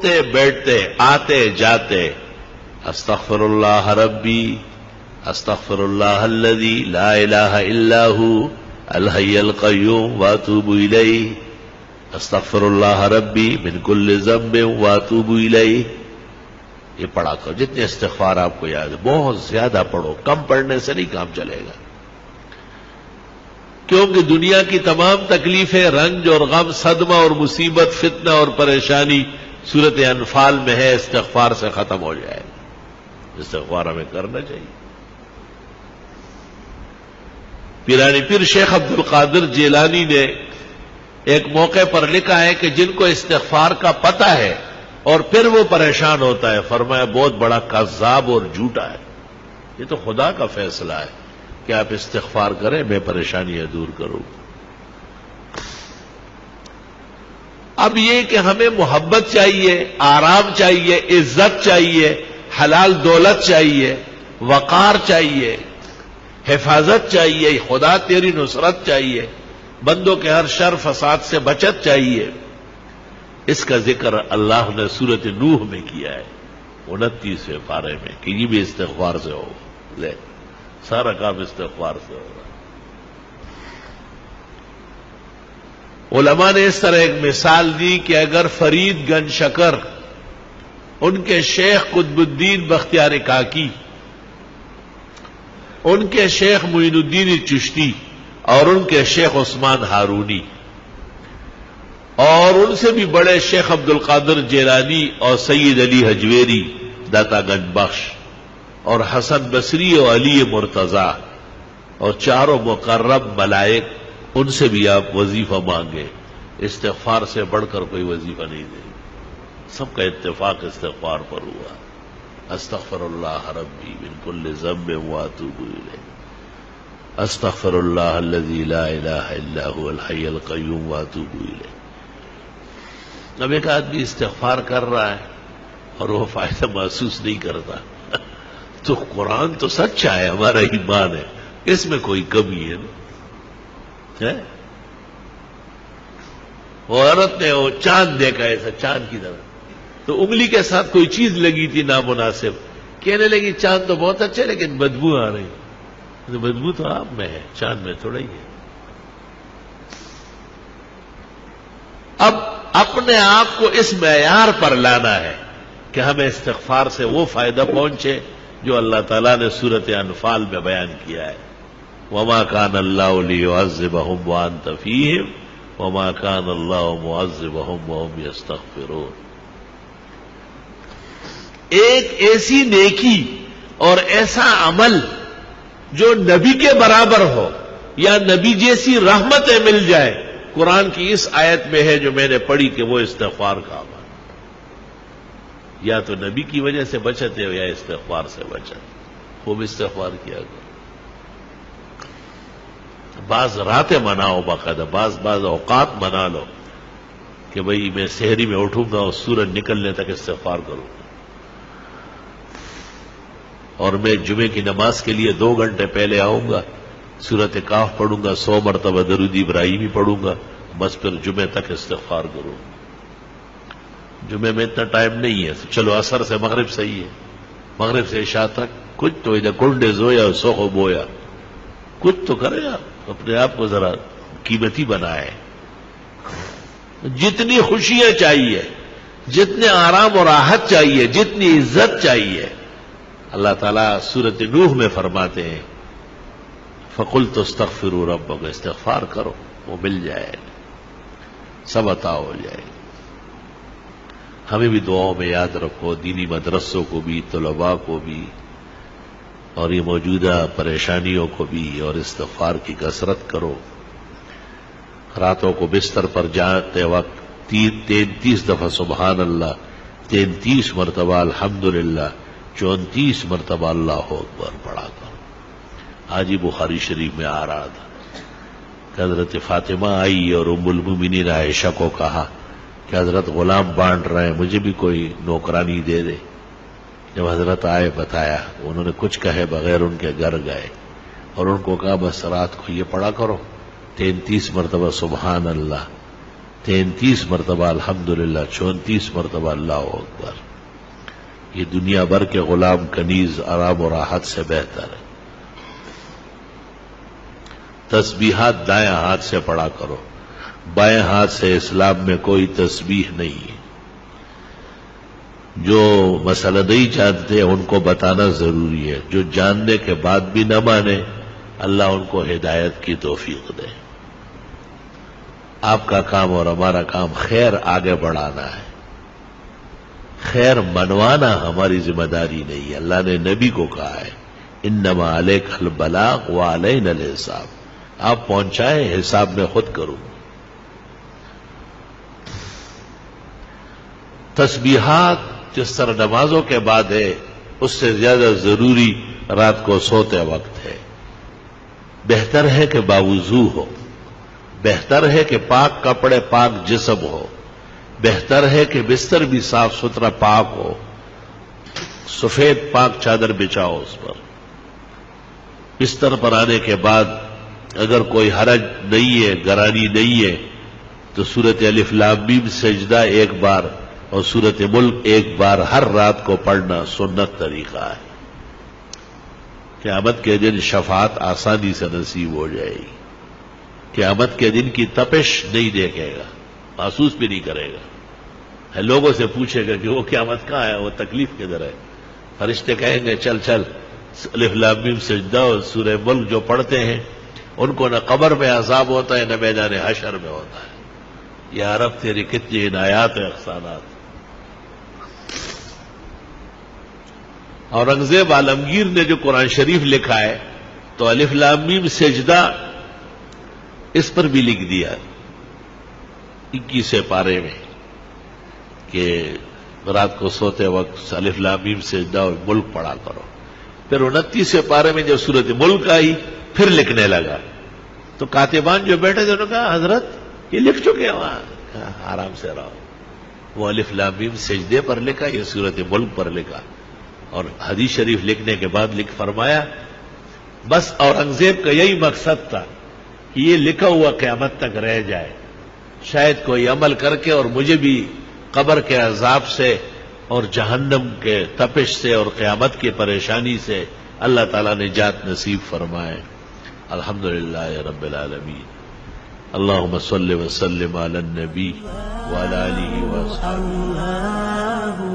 اٹھتے بیٹھتے آتے جاتے استغفر اللہ ربی استغفر اللہ الذی لا الہ الا ہو الحی القیوم واتوب الیہ استغفر اللہ ربی من کل ذنب واتوب الیہ. یہ پڑھا کرو جتنے استغفار آپ کو یاد ہے. بہت زیادہ پڑھو، کم پڑھنے سے نہیں کام چلے گا، کیونکہ دنیا کی تمام تکلیفیں، رنج اور غم، صدمہ اور مصیبت، فتنہ اور پریشانی سورۃ انفال میں ہے. استغفار سے ختم ہو جائے. استغفار ہمیں کرنا چاہیے. پیرانی پیر شیخ عبد القادر جیلانی نے ایک موقع پر لکھا ہے کہ جن کو استغفار کا پتہ ہے اور پھر وہ پریشان ہوتا ہے، فرمایا بہت بڑا کذاب اور جھوٹا ہے. یہ تو خدا کا فیصلہ ہے کہ آپ استغفار کریں، میں پریشانیاں دور کروں. اب یہ کہ ہمیں محبت چاہیے، آرام چاہیے، عزت چاہیے، حلال دولت چاہیے، وقار چاہیے، حفاظت چاہیے، خدا تیری نصرت چاہیے، بندوں کے ہر شر فساد سے بچت چاہیے. اس کا ذکر اللہ نے سورۃ نوح میں کیا ہے 29ویں پارے میں کہ یہ بھی استغفار سے ہو. لے سارا کام استغفار سے ہو رہا. علماء نے اس طرح ایک مثال دی کہ اگر فرید گنج شکر ان کے شیخ قطب الدین بختیار کاکی، ان کے شیخ معین الدین چشتی اور ان کے شیخ عثمان ہارونی اور ان سے بھی بڑے شیخ عبد القادر جیلانی اور سید علی حجویری داتا گنج بخش اور حسن بصری اور علی مرتضی اور چاروں مقرب ملائک، ان سے بھی آپ وظیفہ مانگے. استغفار سے بڑھ کر کوئی وظیفہ نہیں دے. سب کا اتفاق استغفار پر ہوا. استغفر اللہ ربی من کل ذنب واتوب الیہ استغفر اللہ الذی لا الہ الا هو الحی القیوم واتوب الیہ. اب ایک آدمی استغفار کر رہا ہے اور وہ فائدہ محسوس نہیں کرتا تو قرآن تو سچا ہے، ہمارا ایمان ہے، اس میں کوئی کمی ہے نا. وہ عورت نے وہ چاند دیکھا ایسا چاند کی طرح، تو انگلی کے ساتھ کوئی چیز لگی تھی نامناسب، کہنے لگی چاند تو بہت اچھے لیکن بدبو آ رہی. بدبو تو آپ میں ہے، چاند میں تھوڑا ہی ہے. اب اپنے آپ کو اس معیار پر لانا ہے کہ ہمیں استغفار سے وہ فائدہ پہنچے جو اللہ تعالیٰ نے سورۃ انفال میں بیان کیا ہے. وما كان الله ليعذبهم وانت فيهم وما كان الله معذبهم وهم يستغفرون. ایک ایسی نیکی اور ایسا عمل جو نبی کے برابر ہو یا نبی جیسی رحمتیں مل جائے، قرآن کی اس آیت میں ہے جو میں نے پڑھی کہ وہ استغفار کا عمل. یا تو نبی کی وجہ سے بچت ہے یا استغفار سے بچت. خوب استغفار کیا کرو. بعض راتیں مناؤ، باقاعدہ بعض اوقات منا لو کہ بھئی میں سحری میں اٹھوں گا اور سورج نکلنے تک استغفار کروں گا، اور میں جمعے کی نماز کے لیے 2 گھنٹے پہلے آؤں گا، سورۃ کاف پڑھوں گا، 100 مرتبہ درود ابراہیمی پڑھوں گا، بس پھر جمعے تک استغفار کروں. جمعے میں اتنا ٹائم نہیں ہے، چلو عصر سے مغرب صحیح ہے، مغرب سے عشاء تک کچھ تو ادھر کنڈے زویا سوخو بویا، کچھ تو کرے آپ، اپنے آپ کو ذرا قیمتی بنائے. جتنی خوشیاں چاہیے، جتنے آرام اور راحت چاہیے، جتنی عزت چاہیے، اللہ تعالیٰ سورۃ نوح میں فرماتے ہیں فَقُلْتُ اسْتَغْفِرُوا رَبَّكُمْ، استغفار کرو وہ مل جائے، سب عطا ہو جائے. ہمیں بھی دعاؤں میں یاد رکھو، دینی مدرسوں کو بھی، طلباء کو بھی، اور یہ موجودہ پریشانیوں کو بھی، اور استغفار کی کثرت کرو. راتوں کو بستر پر جاتے وقت 33 دفعہ سبحان اللہ، 33 مرتبہ الحمدللہ، 34 مرتبہ اللہ اکبر پڑھا کرو. آج ہی بخاری شریف میں آ رہا تھا کہ حضرت فاطمہ آئی اور ام المومنین عائشہ کو کہا کہ حضرت غلام بانٹ رہے ہیں، مجھے بھی کوئی نوکرانی دے دے. جب حضرت آئے بتایا، انہوں نے کچھ کہے بغیر ان کے گھر گئے اور ان کو کہا بس رات کو یہ پڑھا کرو 33 مرتبہ سبحان اللہ، 33 مرتبہ الحمدللہ، 34 مرتبہ اللہ اکبر. یہ دنیا بھر کے غلام کنیز آرام و راحت سے بہتر ہے. تسبیحات دائیں ہاتھ سے پڑھا کرو، بائیں ہاتھ سے اسلام میں کوئی تسبیح نہیں ہے. جو مسئلہ نہیں جانتے ان کو بتانا ضروری ہے، جو جاننے کے بعد بھی نہ مانے اللہ ان کو ہدایت کی توفیق دے. آپ کا کام اور ہمارا کام خیر آگے بڑھانا ہے، خیر منوانا ہماری ذمہ داری نہیں ہے. اللہ نے نبی کو کہا ہے انما علیک البلاغ وعلینا الحساب، آپ پہنچائیں، حساب میں خود کروں. تسبیحات جس طرح نمازوں کے بعد ہے اس سے زیادہ ضروری رات کو سوتے وقت ہے. بہتر ہے کہ باوضو ہو، بہتر ہے کہ پاک کپڑے پاک جسم ہو، بہتر ہے کہ بستر بھی صاف ستھرا پاک ہو، سفید پاک چادر بچھاؤ اس پر. بستر پر آنے کے بعد اگر کوئی حرج نہیں ہے، گرانی نہیں ہے، تو سورۃ الف لام میم سجدہ ایک بار اور سورۃ ملک ایک بار ہر رات کو پڑھنا سنت طریقہ ہے. قیامت کے دن شفاعت آسانی سے نصیب ہو جائے گی. قیامت کے دن کی تپش نہیں دیکھے گا، محسوس بھی نہیں کرے گا. لوگوں سے پوچھے گا کہ وہ قیامت کہاں ہے، وہ تکلیف کدھر ہے. فرشتے کہیں گے چل چل الف لام میم سجدہ اور سورہ ملک جو پڑھتے ہیں ان کو نہ قبر میں عذاب ہوتا ہے نہ میدان حشر میں ہوتا ہے. یا رب تیری کتنی عنایات و احسانات. اورنگزیب عالمگیر نے جو قرآن شریف لکھا ہے تو الف لام میم سجدہ اس پر بھی لکھ دیا 21 پارے میں کہ رات کو سوتے وقت الف لام میم سجدہ اور ملک پڑھا کرو. پھر 29 پارے میں جب سورۃ ملک آئی پھر لکھنے لگا تو کاتبان جو بیٹھے تھے انہوں نے کہا حضرت یہ لکھ چکے ہیں وہاں. کہا آرام سے رہو، وہ الف لام میم سجدے پر لکھا، یہ سورۃ ملک پر لکھا. اور حدیث شریف لکھنے کے بعد لکھ فرمایا بس اورنگزیب کا یہی مقصد تھا کہ یہ لکھا ہوا قیامت تک رہ جائے، شاید کوئی عمل کر کے اور مجھے بھی قبر کے عذاب سے اور جہنم کے تپش سے اور قیامت کی پریشانی سے اللہ تعالیٰ نے نجات نصیب فرمائے. الحمدللہ رب العالمین. اللہم صل وسلم علی النبی وعلی آلہ وصحبہ.